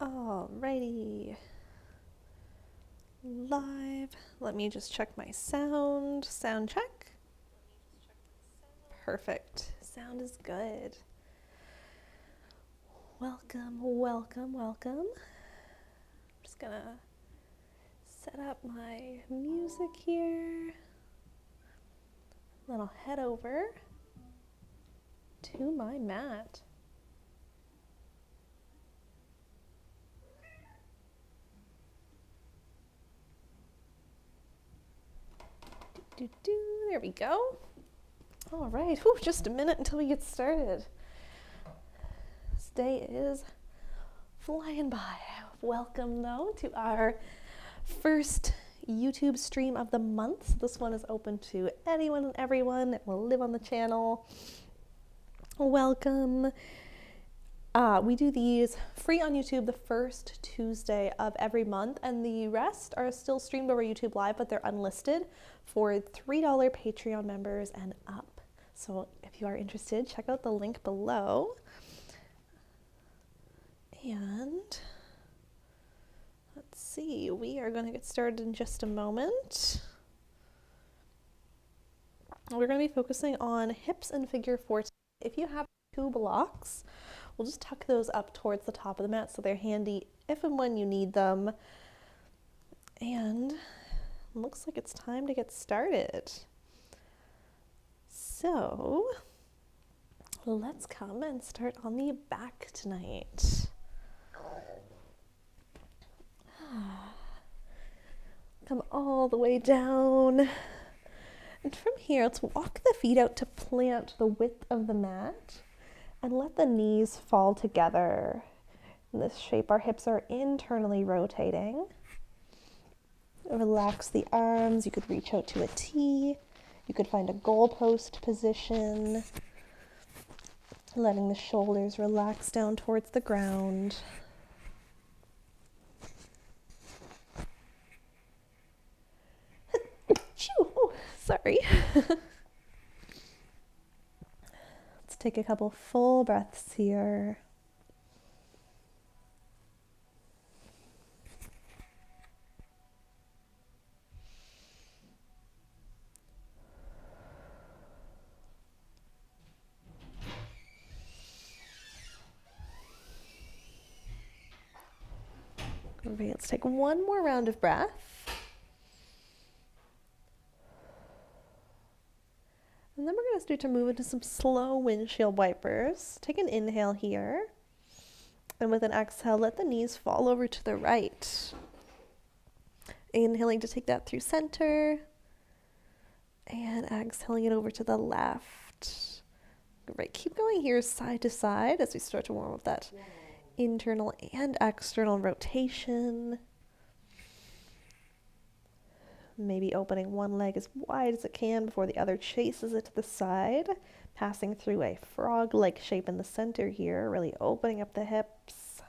Alrighty. Live. Let me just check my sound. Sound check. Perfect. Sound is good. Welcome, welcome, welcome. I'm just gonna set up my music here. Then I'll head over to my mat. There we go. All right, whew, just a minute until we get started. This day is flying by. Welcome, though, to our first YouTube stream of the month. So this one is open to anyone and everyone that will live on the channel. Welcome. We do these free on YouTube the first Tuesday of every month, and the rest are still streamed over YouTube Live, but they're unlisted for $3 Patreon members and up. So if you are interested, check out the link below. And let's see, we are going to get started in just a moment. We're going to be focusing on hips and figure four. If you have 2 blocks, we'll just tuck those up towards the top of the mat so they're handy if and when you need them. And it looks like it's time to get started. So let's come and start on the back tonight. Come all the way down. And from here, let's walk the feet out to plant the width of the mat and let the knees fall together. In this shape, our hips are internally rotating. Relax the arms. You could reach out to a T. You could find a goalpost position. Letting the shoulders relax down towards the ground. Oh, sorry. Let's take a couple full breaths here. Great, let's take one more round of breath. And then we're going to start to move into some slow windshield wipers. Take an inhale here. And with an exhale, let the knees fall over to the right. Inhaling to take that through center. And exhaling it over to the left. Great, keep going here side to side as we start to warm up that internal and external rotation. Maybe opening one leg as wide as it can before the other chases it to the side, passing through a frog-like shape in the center here, really opening up the hips.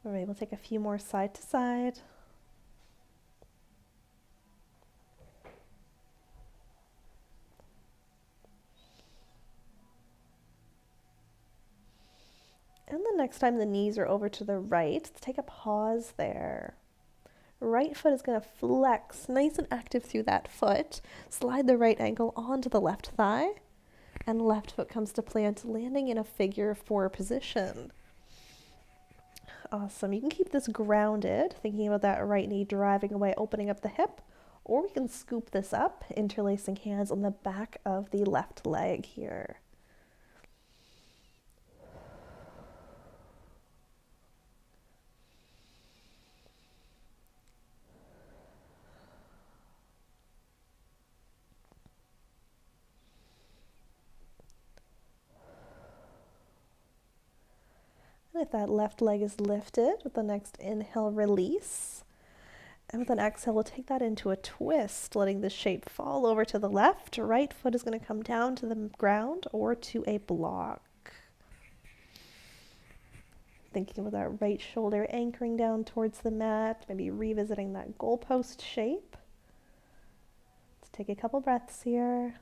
All right, we'll take a few more side to side. And the next time the knees are over to the right, let's take a pause there. Right foot is going to flex nice and active through that foot. Slide the right ankle onto the left thigh. And left foot comes to plant, landing in a figure 4 position. Awesome. You can keep this grounded, thinking about that right knee driving away, opening up the hip. Or we can scoop this up, interlacing hands on the back of the left leg here. And if that left leg is lifted, with the next inhale, release. And with an exhale, we'll take that into a twist, letting the shape fall over to the left. Right foot is going to come down to the ground or to a block. Thinking about that right shoulder anchoring down towards the mat, maybe revisiting that goalpost shape. take a couple breaths here.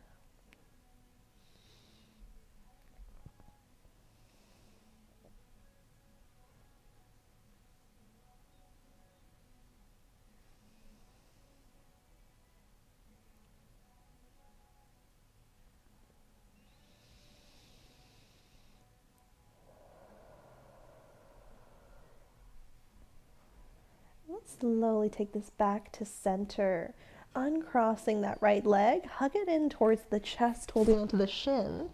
Let's slowly take this back to center, uncrossing that right leg, hug it in towards the chest, holding onto the shin.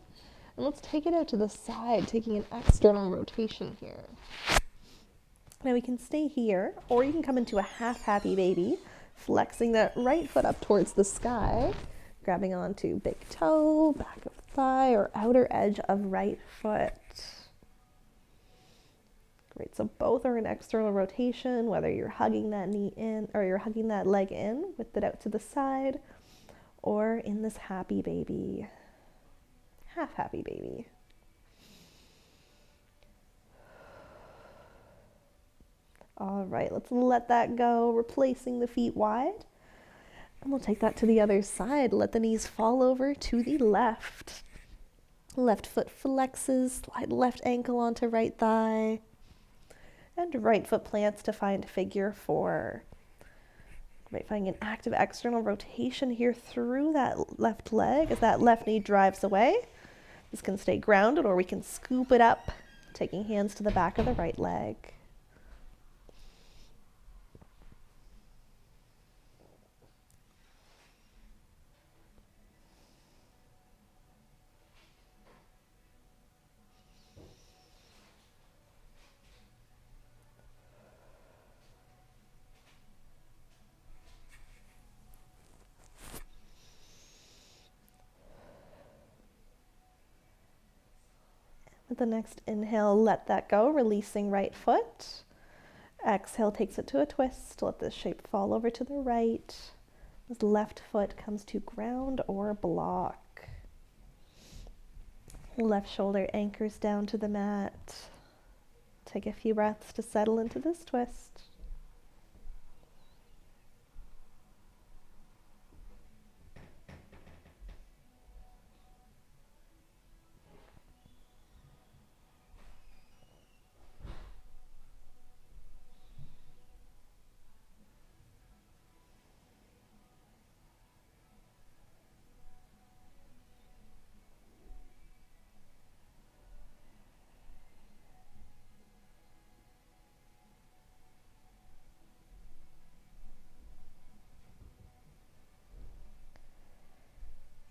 And let's take it out to the side, taking an external rotation here. Now we can stay here, or you can come into a half happy baby, flexing that right foot up towards the sky, grabbing onto big toe, back of thigh, or outer edge of right foot. Great, so both are an external rotation, whether you're hugging that knee in, or you're hugging that leg in with it out to the side, or in this happy baby, half happy baby. All right, let's let that go, replacing the feet wide. And we'll take that to the other side. Let the knees fall over to the left. Left foot flexes, slide left ankle onto right thigh. And right foot plants to find figure four. Right, finding an active external rotation here through that left leg as that left knee drives away. This can stay grounded, or we can scoop it up, taking hands to the back of the right leg. With the next inhale, let that go, releasing right foot. Exhale takes it to a twist. Let this shape fall over to the right. This left foot comes to ground or block. Left shoulder anchors down to the mat. Take a few breaths to settle into this twist.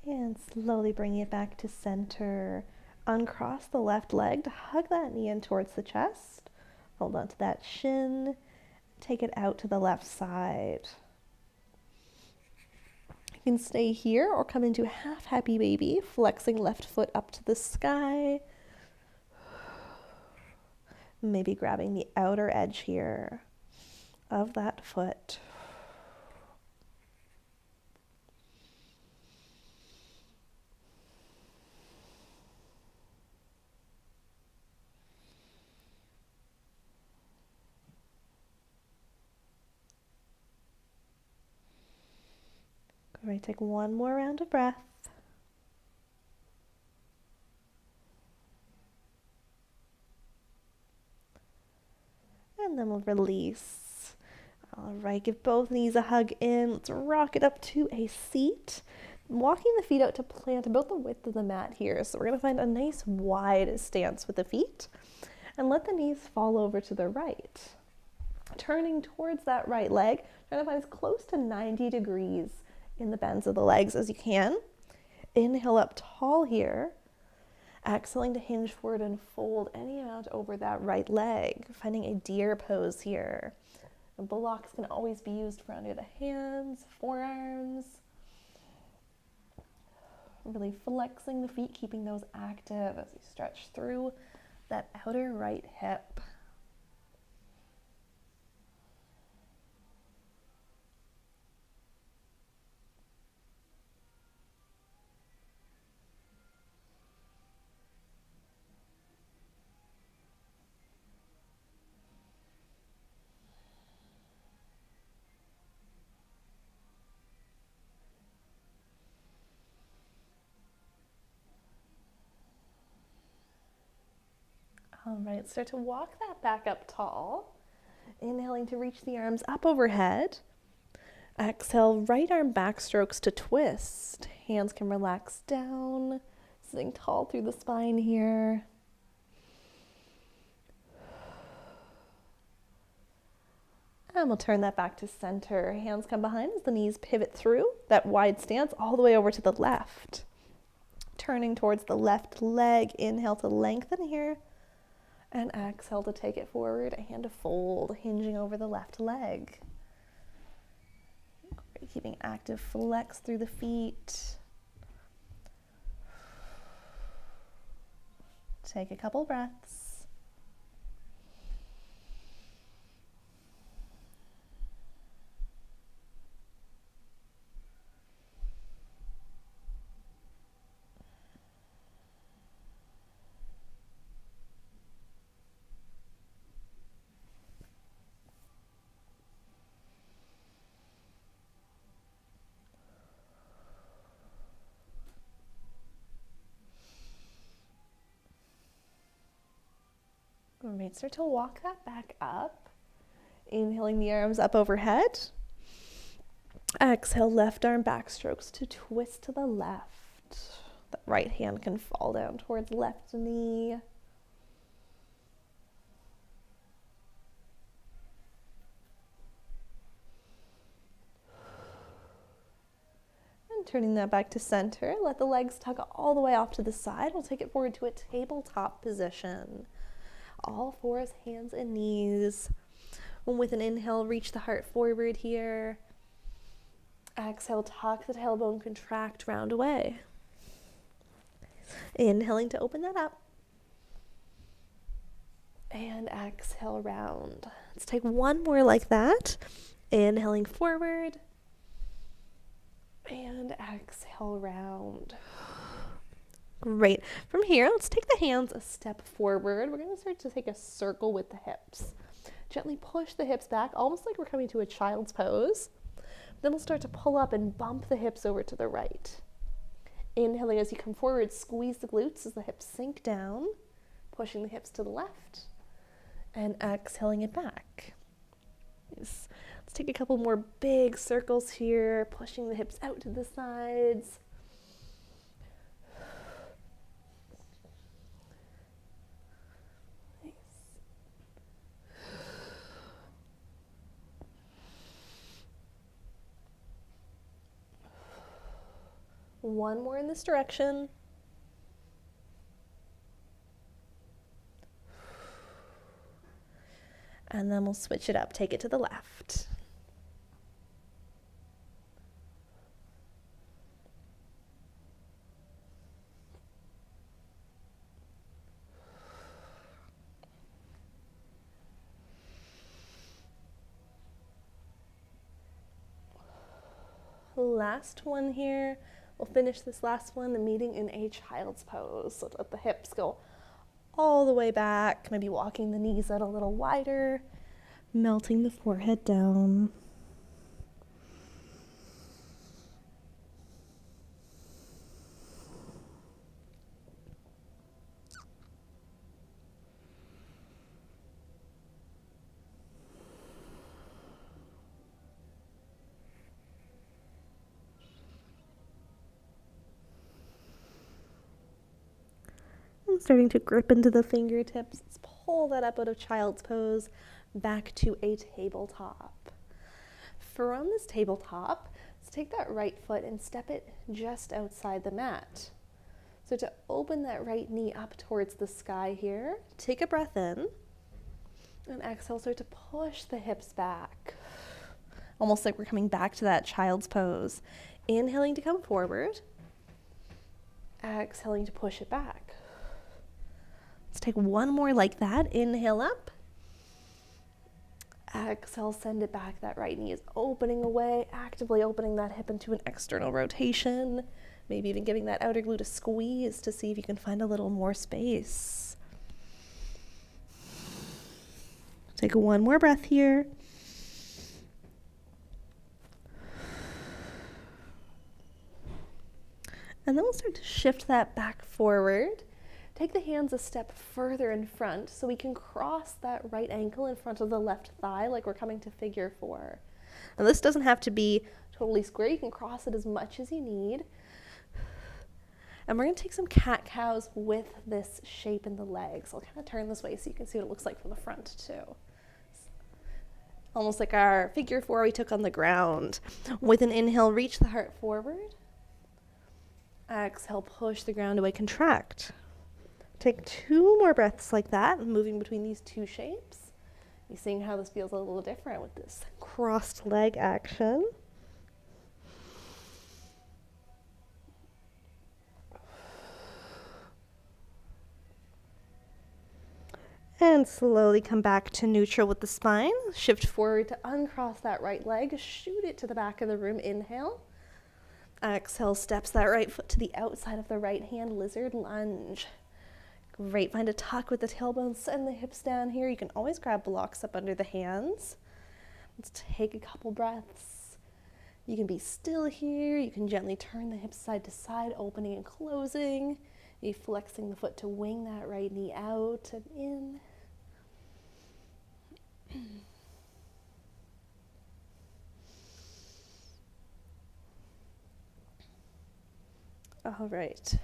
And slowly bringing it back to center. Uncross the left leg to hug that knee in towards the chest. Hold on to that shin. Take it out to the left side. You can stay here or come into half happy baby, flexing left foot up to the sky. Maybe grabbing the outer edge here of that foot. All right, take one more round of breath. And then we'll release. All right, give both knees a hug in. Let's rock it up to a seat. Walking the feet out to plant about the width of the mat here. So we're gonna find a nice wide stance with the feet and let the knees fall over to the right. Turning towards that right leg, trying to find as close to 90 degrees in the bends of the legs as you can. Inhale up tall here. Exhaling to hinge forward and fold any amount over that right leg, finding a deer pose here. The blocks can always be used for under the hands, forearms. Really flexing the feet, keeping those active as you stretch through that outer right hip. All right, start to walk that back up tall. Inhaling to reach the arms up overhead. Exhale, right arm back strokes to twist. Hands can relax down, sitting tall through the spine here. And we'll turn that back to center. Hands come behind as the knees pivot through that wide stance all the way over to the left. Turning towards the left leg. Inhale to lengthen here. And exhale to take it forward and to fold, hinging over the left leg. Great. Keeping active flex through the feet. Take a couple breaths. All right, start to walk that back up. Inhaling the arms up overhead. Exhale, left arm back strokes to twist to the left. That right hand can fall down towards left knee. And turning that back to center. Let the legs tug all the way off to the side. We'll take it forward to a tabletop position. All fours, hands and knees. And with an inhale, reach the heart forward here. Exhale, tuck the tailbone, contract, round away. Inhaling to open that up. And exhale, round. Let's take one more like that. Inhaling forward. And exhale, round. Great. From here, let's take the hands a step forward. We're going to start to take a circle with the hips. Gently push the hips back, almost like we're coming to a child's pose. Then we'll start to pull up and bump the hips over to the right. Inhaling as you come forward, squeeze the glutes as the hips sink down, pushing the hips to the left, and exhaling it back. Nice. Let's take a couple more big circles here, pushing the hips out to the sides. One more in this direction. And then we'll switch it up. Take it to the left. Last one here. We'll finish this last one, the meeting in a child's pose. So let the hips go all the way back, maybe walking the knees out a little wider, melting the forehead down. Starting to grip into the fingertips. Let's pull that up out of child's pose back to a tabletop. From this tabletop, let's take that right foot and step it just outside the mat. So to open that right knee up towards the sky here, take a breath in and exhale, start to push the hips back. Almost like we're coming back to that child's pose. Inhaling to come forward, exhaling to push it back. Let's take one more like that. Inhale up. Exhale, send it back. That right knee is opening away, actively opening that hip into an external rotation. Maybe even giving that outer glute a squeeze to see if you can find a little more space. Take one more breath here. And then we'll start to shift that back forward. Take the hands a step further in front so we can cross that right ankle in front of the left thigh like we're coming to figure 4. Now this doesn't have to be totally square. You can cross it as much as you need. And we're going to take some cat-cows with this shape in the legs. I'll kind of turn this way so you can see what it looks like from the front too. Almost like our figure 4 we took on the ground. With an inhale, reach the heart forward. Exhale, push the ground away, contract. Take 2 more breaths like that, moving between these 2 shapes. You're seeing how this feels a little different with this crossed leg action. And slowly come back to neutral with the spine. Shift forward to uncross that right leg. Shoot it to the back of the room. Inhale. Exhale, steps that right foot to the outside of the right hand. Lizard lunge. Great. Find a tuck with the tailbone. Send the hips down here. You can always grab blocks up under the hands. Let's take a couple breaths. You can be still here. You can gently turn the hips side to side, opening and closing. You're flexing the foot to wing that right knee out and in. All right,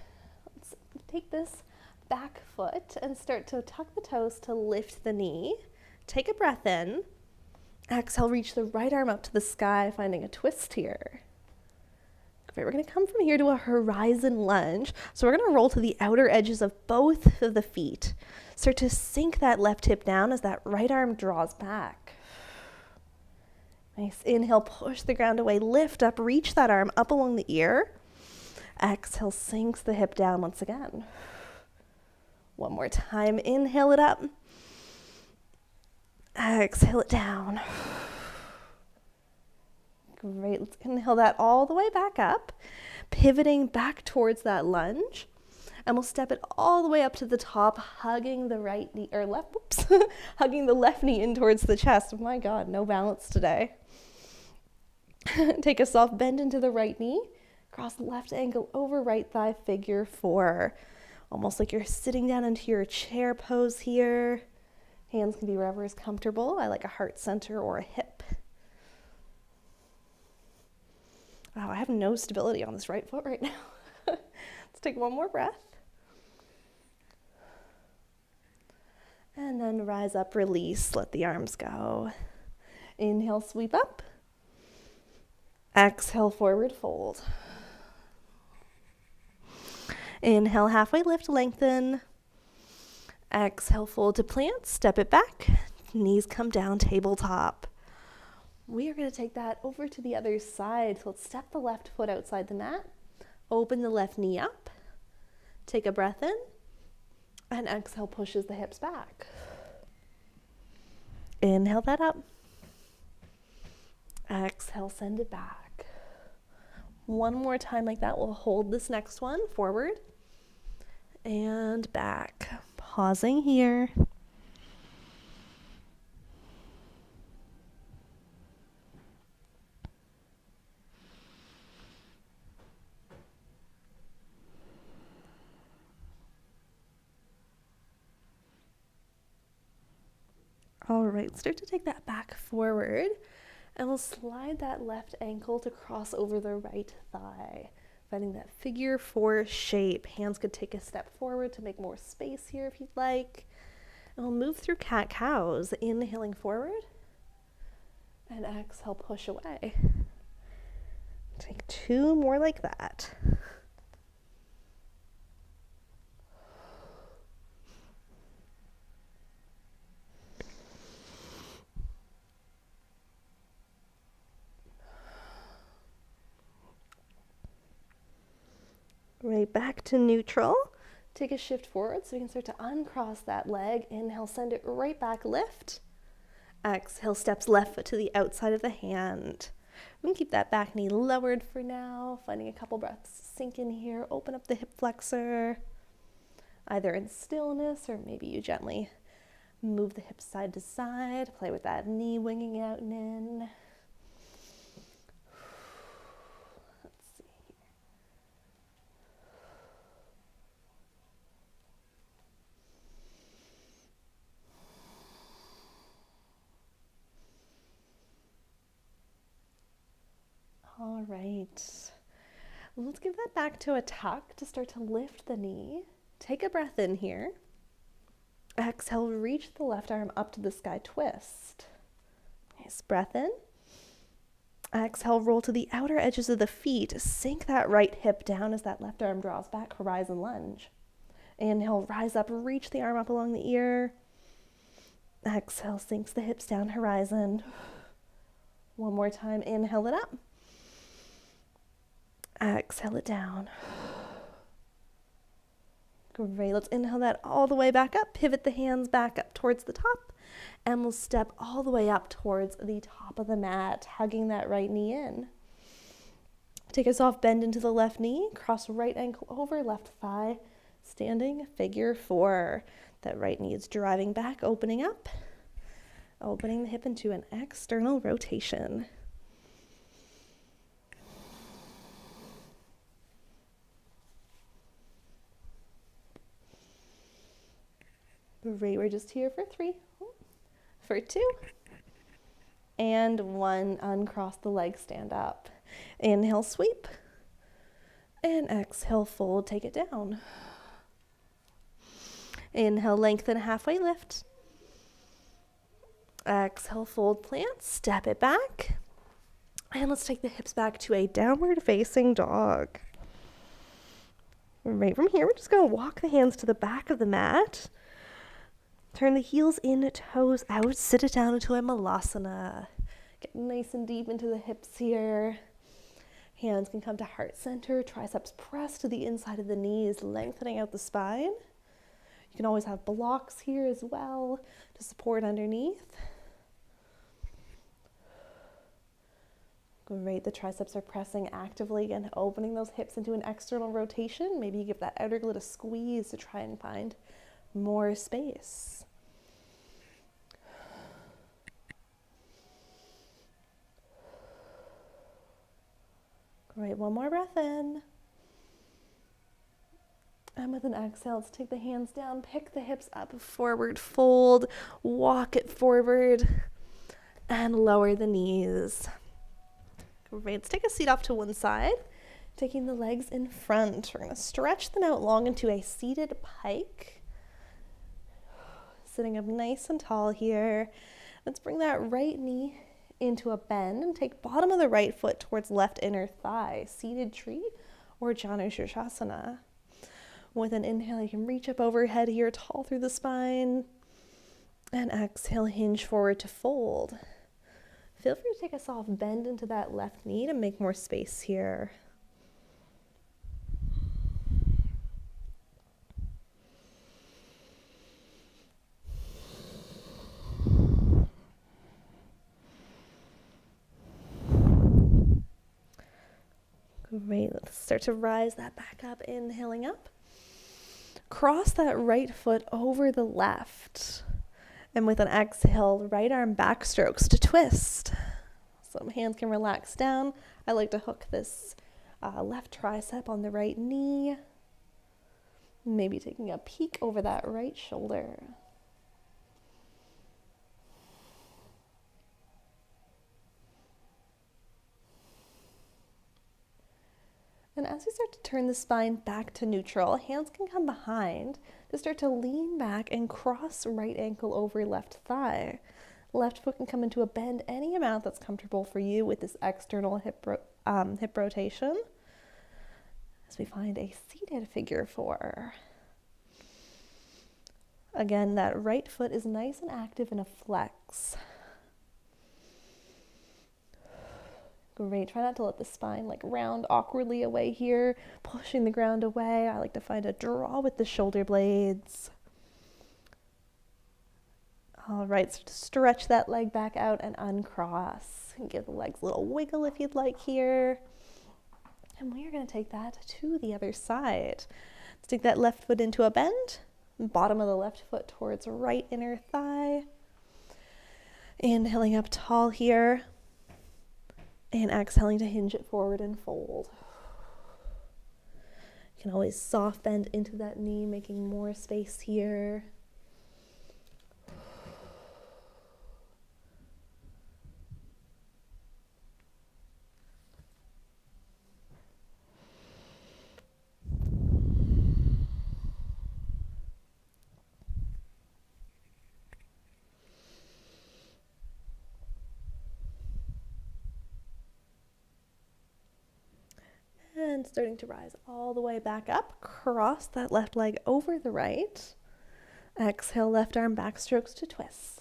let's take this back foot and start to tuck the toes to lift the knee. Take a breath in. Exhale, reach the right arm up to the sky, finding a twist here. Great, we're going to come from here to a horizon lunge. So we're going to roll to the outer edges of both of the feet. Start to sink that left hip down as that right arm draws back. Nice. Inhale, push the ground away, lift up, reach that arm up along the ear. Exhale, sinks the hip down once again. One more time. Inhale it up. Exhale it down. Great. Let's inhale that all the way back up, pivoting back towards that lunge. And we'll step it all the way up to the top, hugging the right knee, or left, whoops, hugging the left knee in towards the chest. Oh my God, no balance today. Take a soft bend into the right knee. Cross left ankle over right thigh, figure 4. Almost like you're sitting down into your chair pose here. Hands can be wherever is comfortable. I like a heart center or a hip. Wow, I have no stability on this right foot right now. Let's take one more breath. And then rise up, release, let the arms go. Inhale, sweep up. Exhale, forward fold. Inhale, halfway lift, lengthen. Exhale, fold to plant, step it back. Knees come down, tabletop. We are going to take that over to the other side. So let's step the left foot outside the mat. Open the left knee up. Take a breath in. And exhale, pushes the hips back. Inhale that up. Exhale, send it back. One more time like that. We'll hold this next one forward and back. Pausing here. All right, start to take that back forward, and we'll slide that left ankle to cross over the right thigh, finding that figure 4 shape. Hands could take a step forward to make more space here if you'd like. And we'll move through cat-cows, inhaling forward, and exhale, push away. Take 2 more like that. Right back to neutral. Take a shift forward so we can start to uncross that leg. Inhale, send it right back, lift. Exhale, steps left foot to the outside of the hand. We can keep that back knee lowered for now, finding a couple breaths. Sink in here, open up the hip flexor, either in stillness or maybe you gently move the hips side to side, play with that knee winging out and in. All right. Let's give that back to a tuck to start to lift the knee. Take a breath in here. Exhale, reach the left arm up to the sky, twist. Nice breath in. Exhale, roll to the outer edges of the feet. Sink that right hip down as that left arm draws back, horizon lunge. Inhale, rise up, reach the arm up along the ear. Exhale, sinks the hips down, horizon. One more time, inhale it up. Exhale it down. Great, let's inhale that all the way back up. Pivot the hands back up towards the top. And we'll step all the way up towards the top of the mat, hugging that right knee in. Take a soft bend into the left knee. Cross right ankle over, left thigh. Standing figure 4. That right knee is driving back, opening up. Opening the hip into an external rotation. Great, we're just here for 3, for 2, and 1. Uncross the legs, stand up. Inhale, sweep, and exhale, fold, take it down. Inhale, lengthen, halfway lift. Exhale, fold, plant, step it back. And let's take the hips back to a downward facing dog. Right from here, we're just going to walk the hands to the back of the mat. Turn the heels in, toes out, sit it down into a malasana. Get nice and deep into the hips here. Hands can come to heart center, triceps press to the inside of the knees, lengthening out the spine. You can always have blocks here as well to support underneath. Great, the triceps are pressing actively, again, opening those hips into an external rotation. Maybe you give that outer glute a squeeze to try and find more space. Great, one more breath in. And with an exhale, let's take the hands down, pick the hips up, forward fold, walk it forward, and lower the knees. Great, let's take a seat off to one side, taking the legs in front. We're going to stretch them out long into a seated pike. Sitting up nice and tall here. Let's bring that right knee into a bend and take bottom of the right foot towards left inner thigh, seated tree or Janu Shirshasana. With an inhale, you can reach up overhead here, tall through the spine, and exhale, hinge forward to fold. Feel free to take a soft bend into that left knee to make more space here. Great, let's start to rise that back up, inhaling up. Cross that right foot over the left. And with an exhale, right arm back strokes to twist. Some hands can relax down. I like to hook this left tricep on the right knee. Maybe taking a peek over that right shoulder. And as we start to turn the spine back to neutral, hands can come behind to start to lean back and cross right ankle over left thigh. Left foot can come into a bend any amount that's comfortable for you with this external hip rotation. As we find a seated figure 4. Again, that right foot is nice and active in a flex. Great, try not to let the spine round awkwardly away here, pushing the ground away. I like to find a draw with the shoulder blades. All right, so to stretch that leg back out and uncross. And give the legs a little wiggle if you'd like here. And we are going to take that to the other side. Let's take that left foot into a bend. Bottom of the left foot towards right inner thigh. Inhaling up tall here. And exhaling to hinge it forward and fold. You can always soft bend into that knee, making more space here. And starting to rise all the way back up. Cross that left leg over the right. Exhale, left arm back strokes to twist.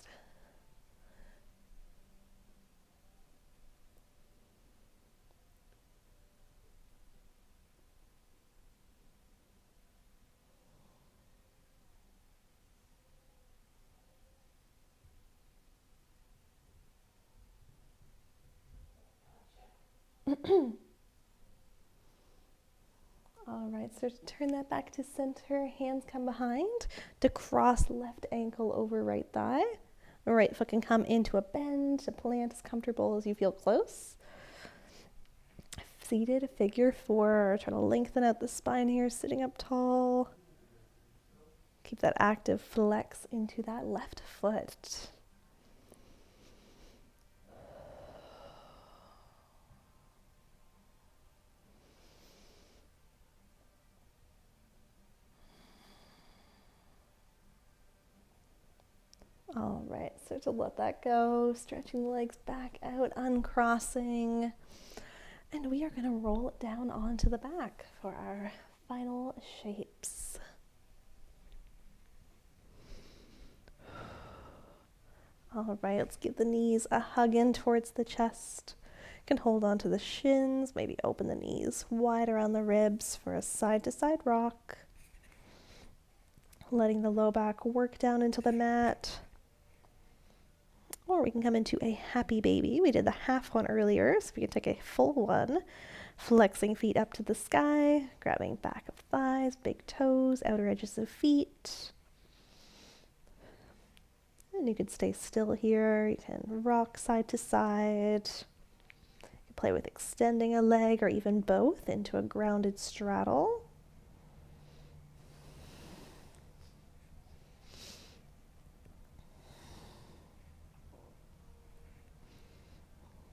All right, start to turn that back to center. Hands come behind to cross left ankle over right thigh. Right foot can come into a bend to plant as comfortable as you feel close. Seated, figure four. Trying to lengthen out the spine here, sitting up tall. Keep that active flex into that left foot. All right, start to let that go, stretching the legs back out, uncrossing. And we are going to roll it down onto the back for our final shapes. All right, let's give the knees a hug in towards the chest. You can hold on to the shins, maybe open the knees wide around the ribs for a side-to-side rock. Letting the low back work down into the mat. Or we can come into a happy baby. We did the half one earlier, so we can take a full one. Flexing feet up to the sky, grabbing back of thighs, big toes, outer edges of feet. And you can stay still here. You can rock side to side. You can play with extending a leg or even both into a grounded straddle.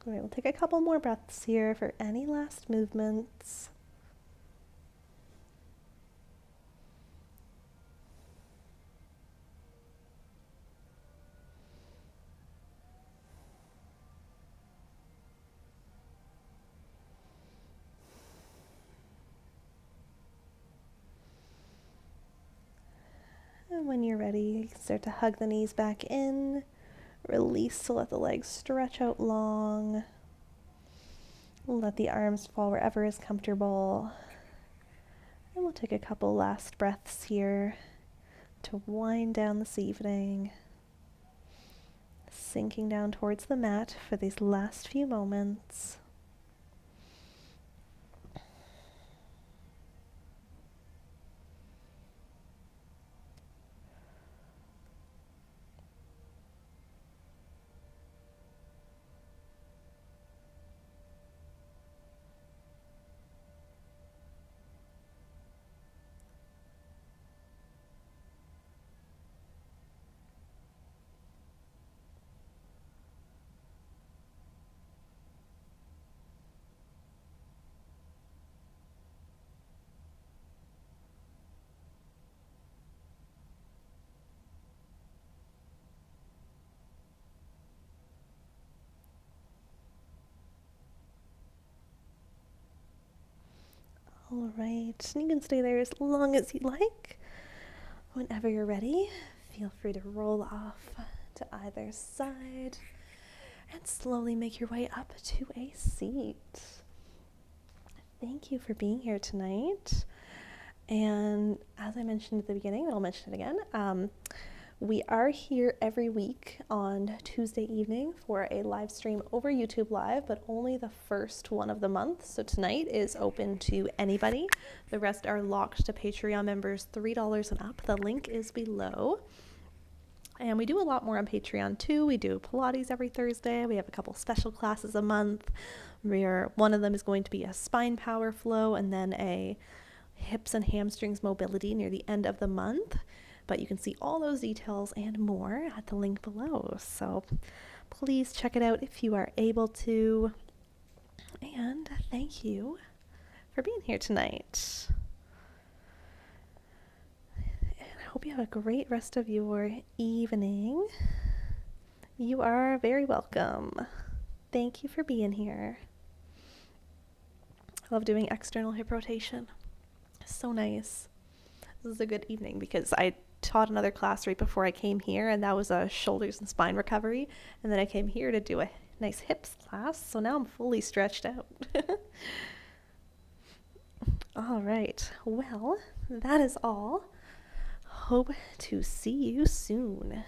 All right, we'll take a couple more breaths here for any last movements. And when you're ready, you can start to hug the knees back in. Release to let the legs stretch out long. Let the arms fall wherever is comfortable. And we'll take a couple last breaths here to wind down this evening. Sinking down towards the mat for these last few moments. All right, and you can stay there as long as you like. Whenever you're ready, feel free to roll off to either side and slowly make your way up to a seat. Thank you for being here tonight. And as I mentioned at the beginning, and I'll mention it again, we are here every week on Tuesday evening for a live stream over YouTube Live, but only the first one of the month. So tonight is open to anybody. The rest are locked to Patreon members, $3 and up. The link is below. And we do a lot more on Patreon too. We do Pilates every Thursday. We have a couple special classes a month. One of them is going to be a spine power flow and then a hips and hamstrings mobility near the end of the month. But you can see all those details and more at the link below. So please check it out if you are able to. And thank you for being here tonight. And I hope you have a great rest of your evening. You are very welcome. Thank you for being here. I love doing external hip rotation. So nice. This is a good evening because I taught another class right before I came here, and that was a shoulders and spine recovery. And then I came here to do a nice hips class, so now I'm fully stretched out. All right, well, that is all. Hope to see you soon.